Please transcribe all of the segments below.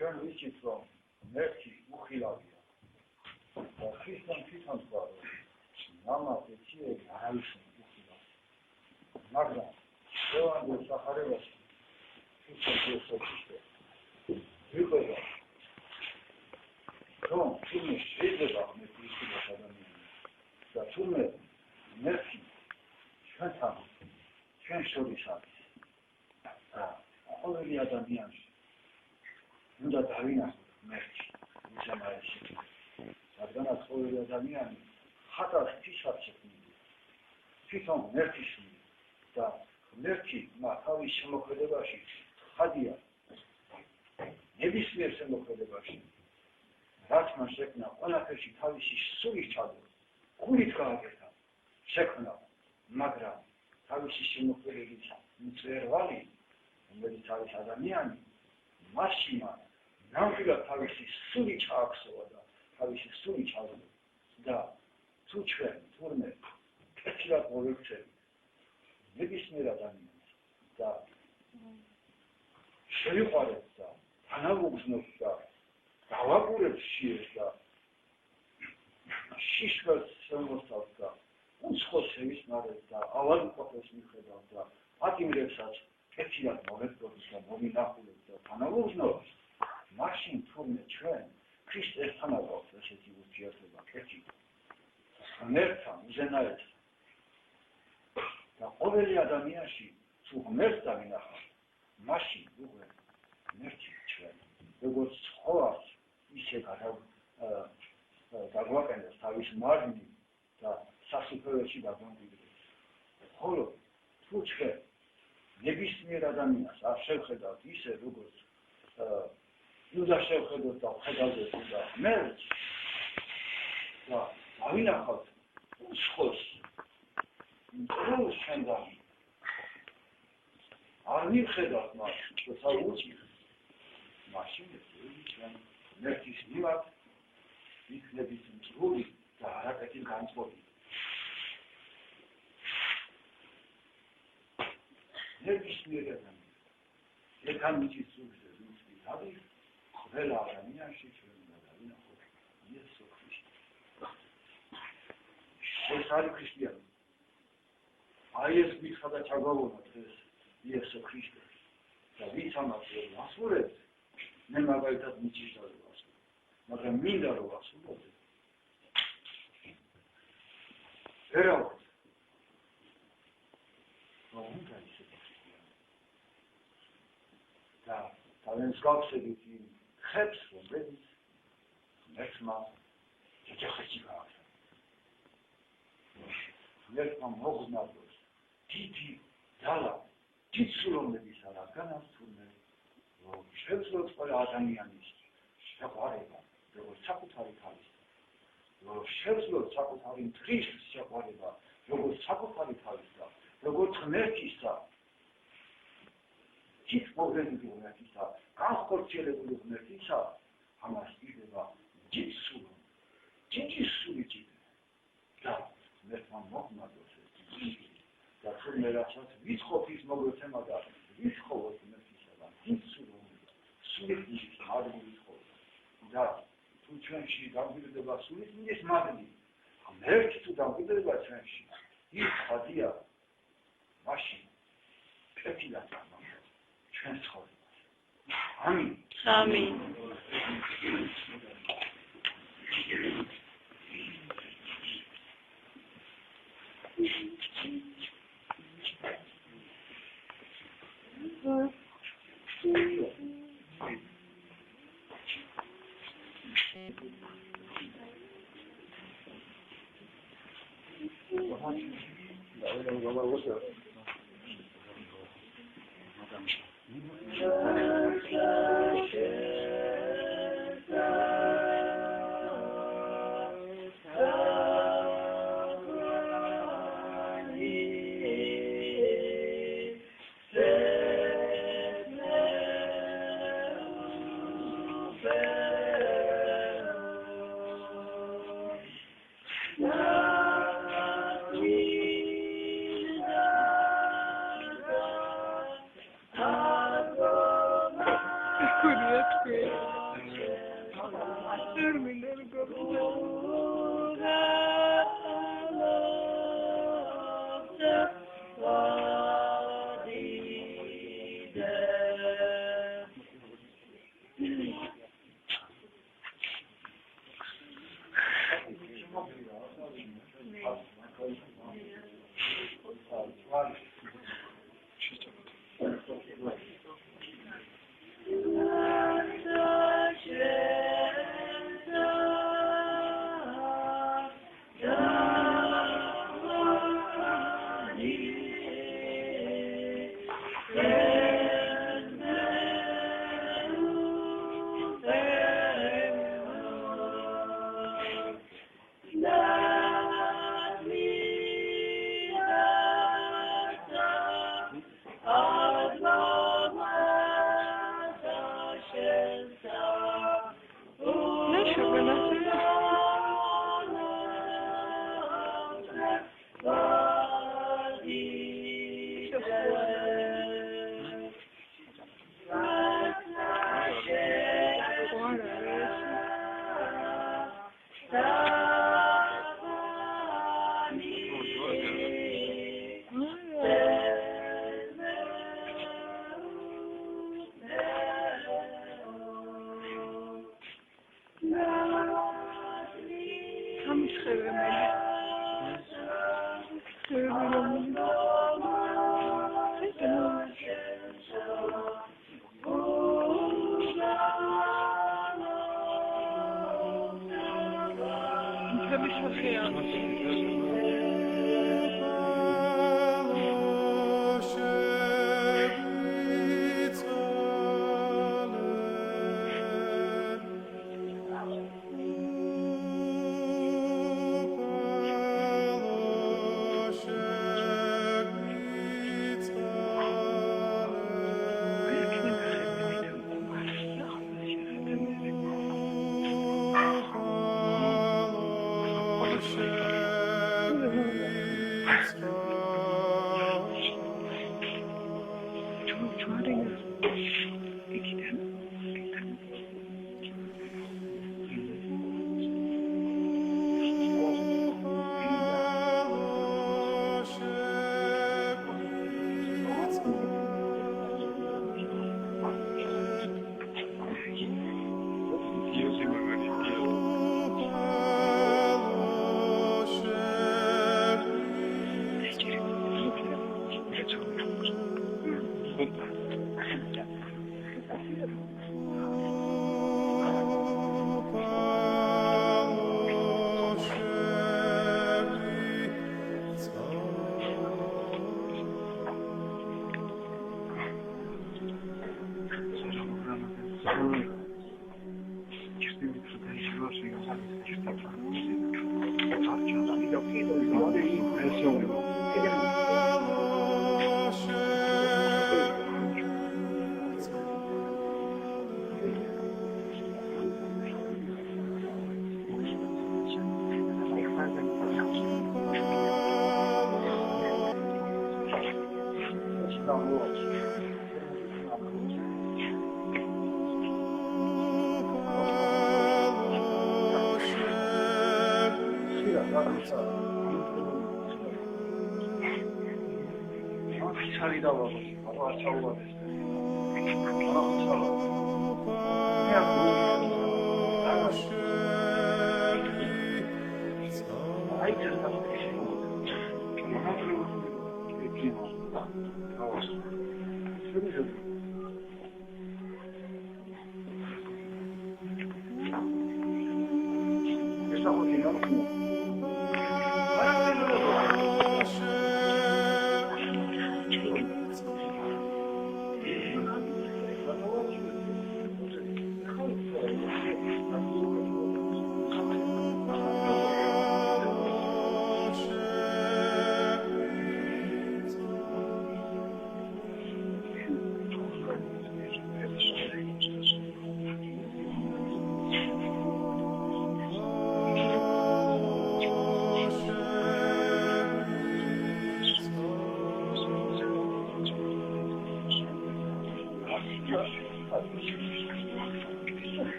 ჩვენ ვიცით რომ მერქი უხილავია და ხისთან თვითონ თქვა რომ მამას ეციერი არავის უხილავს მაგრამ შევანდელ სახარებაში თვითონ შეესწრაფე ვიყოდა რომ თუნე შეიძლება მერქი უხილავს ადამიანს და თუნე მერქი ჩვენ შორის არის და ყოველი ადამიანში უნდა დავინახოთ მერქი უზამაესი რადგანაც ყოველი ადამიანი ხატავს თიშად შექმნილი თვითონ მერქის და მერქი თავის შემოქმედებაში ხადია ნებისმიერ შემოქმედებაში რაც მან შექმნა ყველაფერში თავისი სული ჩადო გულით გააკეთა შექმნა მაგრამ თავისი შემოქმედებით მწვერვალი რომელიც არის ადამიანი მასში მან ნამდვილად თავისი სული ჩააქსოვა და თავისი სული ჩაძლო და თუ ჩვენ თურმე კეთილად მოვიქცევით ნებისმიერ ადამიანს და შევიყვარებთ და თანავუგზნობთ და დავაყურებთ შიეს და შიშველს შემოსავთ და უცხოს შევისმარებთ და ავადმყოფოს მიხედავთ და პატიმრებსაც კეთილად მოვეცდოთ და მომინახულებთ და თანავუგზნობთ მაშინ თურმე ჩვენ ქრისტესთან აგვაქვს ესეთი ურთიერთობა კეთილი ღმერთთან უზენაეს და ყოველი ადამიანში თუ ღმერთს დავინახავთ მაშინ უკვე ღმერთი ჩვენ როგორც ცხოვას ისე გაგვაყენებს თავის მარნი და სასუფეველში დაგვამდიდრებს ხოლო თუ ჩვენ ნებისმიერ ადამიანს არ შევხედავთ ისე როგორც უნდა შევხედოთ და ვხედავდეთ და ღმერთს და დავინახავთ უცხოს მწვრთნელს ჩვენგან არ მივხედავთ მას როცა უჭირს მაშინ ჩვენ ღმერთის მიმართ იქნებით მწვრთნელი და არაკეთილ განწყობილი ნებისმიერ ადამიანს ეკამიცის სულზე ვინც არის ყველა ადამიანში ჩვენ უნდა დავინახოთ იესო ქრისტე ეს არის ქრისტიანი აი ეს მითხრა და ჩაგვავონოთ ეს იესო ქრისტე და ვინც ამას ვერ ასრულებს მე მაგალითად მიჩნევ მაგრამ მინდა რომ ასრულოთ ვერავთ რომ უნდა ისეთი ქრისტიანი და თავენ სკავსებით იმ ხებს რომელიც მერქმა ეჯახეთი გააკეთა მერქმა მოგზნადოს დიდი ძალა დიდსულოვნების რადგანაც თურმე რომ შეძლოთ ყველა ადამიანის შეყვარება როგორც საკუთარი თავის რომ შეძლოთ საკუთარი მტრის შეყვარება როგორც საკუთარი თავის და როგორც ღმერთისა ის მოგზენილი ღმერთისა განხორციელებული ღმერთისა ამას იღება დიდი სული და ღმერთმა მოგზნადოს ეს და თურმე რასაც ვიცხოვთ ის მოგვეცემა და ვიცხოვოთ ღმერთისა და დიდი სულით მადლი ვიცხოვთ და თუ ჩვენში დამკვიდრდება სულით მიდის მადლი ღმერთი თუ დამკვიდრდება ჩვენში ის ხადია მაშინ კეთილად გამარჯვება ჩვენ ცხოვრებას ამინ ამინ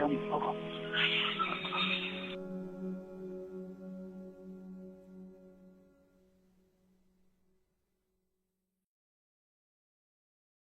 მილიონი მოგონს.